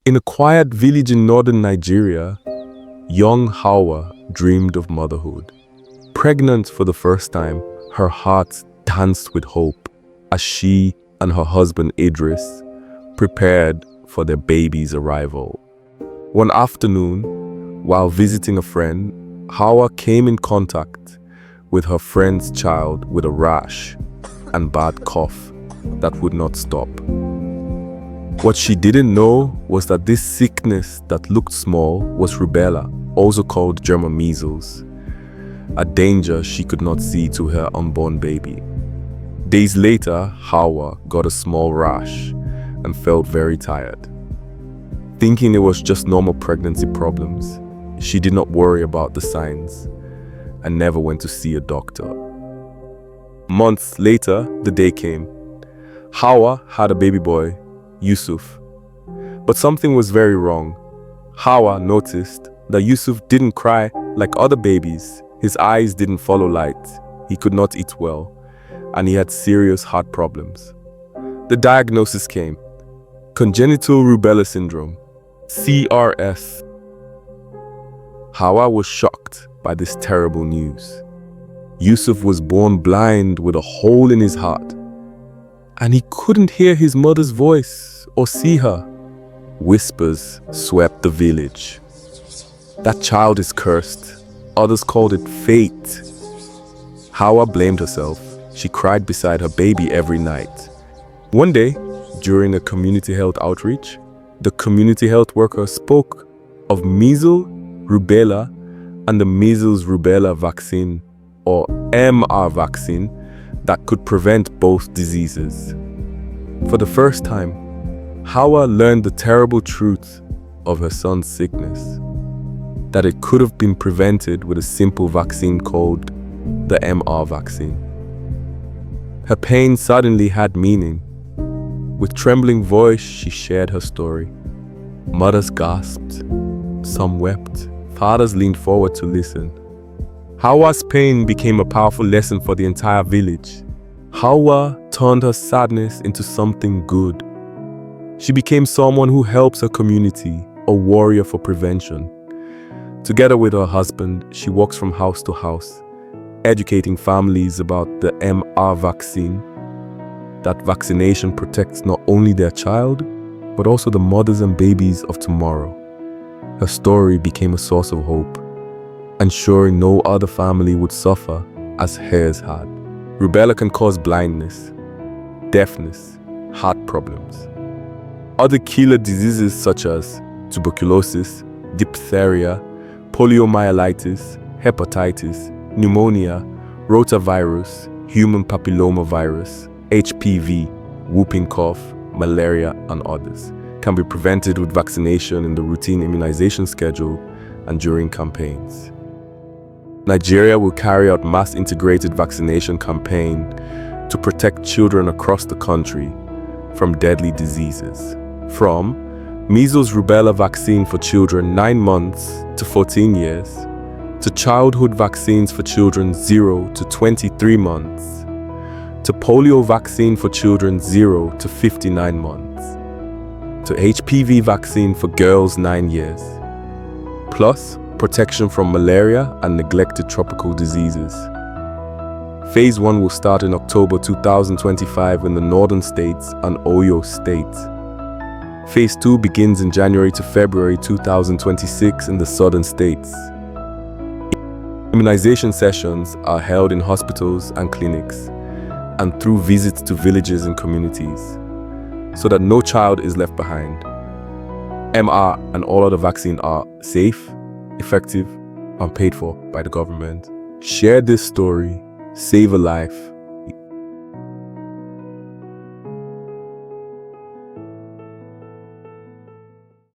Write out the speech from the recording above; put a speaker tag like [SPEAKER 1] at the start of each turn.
[SPEAKER 1] In a quiet village in northern Nigeria, young Hauwa dreamed of motherhood. Pregnant for the first time, her heart danced with hope as she and her husband Idris prepared for their baby's arrival. One afternoon, while visiting a friend, Hauwa came in contact with her friend's child with a rash and bad cough that would not stop. What she didn't know was that this sickness that looked small was rubella, also called German measles, a danger she could not see to her unborn baby. Days later, Hauwa got a small rash and felt very tired. Thinking it was just normal pregnancy problems, she did not worry about the signs and never went to see a doctor. Months later, the day came. Hauwa had a baby boy, Yusuf. But something was very wrong. Hauwa noticed that Yusuf didn't cry like other babies. His eyes didn't follow light. He could not eat well, and he had serious heart problems. The diagnosis came: Congenital Rubella Syndrome, CRS. Hauwa was shocked by this terrible news. Yusuf was born blind with a hole in his heart, and he couldn't hear his mother's voice or see her. Whispers swept the village. That child is cursed. Others called it fate. Hauwa blamed herself. She cried beside her baby every night. One day, during a community health outreach, the community health worker spoke of measles, rubella, and the measles rubella vaccine, or MR vaccine, that could prevent both diseases. For the first time, Hauwa learned the terrible truth of her son's sickness, that it could have been prevented with a simple vaccine called the MR vaccine. Her pain suddenly had meaning. With trembling voice, she shared her story. Mothers gasped, some wept, fathers leaned forward to listen. Hauwa's pain became a powerful lesson for the entire village. Hauwa turned her sadness into something good. She became someone who helps her community, a warrior for prevention. Together with her husband, she walks from house to house, educating families about the MR vaccine. That vaccination protects not only their child, but also the mothers and babies of tomorrow. Her story became a source of hope, ensuring no other family would suffer as hers had. Rubella can cause blindness, deafness, heart problems. Other killer diseases such as tuberculosis, diphtheria, poliomyelitis, hepatitis, pneumonia, rotavirus, human papillomavirus, HPV, whooping cough, malaria, and others can be prevented with vaccination in the routine immunization schedule and during campaigns. Nigeria will carry out mass integrated vaccination campaign to protect children across the country from deadly diseases. From measles rubella vaccine for children 9 months to 14 years, to childhood vaccines for children 0 to 23 months, to polio vaccine for children 0 to 59 months, to HPV vaccine for girls 9 years, plus protection from malaria and neglected tropical diseases. Phase 1 will start in October 2025 in the northern states and Oyo State. Phase 2 begins in January to February 2026 in the southern states. Immunization sessions are held in hospitals and clinics and through visits to villages and communities, so that no child is left behind. MR and all other vaccines are safe, effective, and paid for by the government. Share this story, save a life,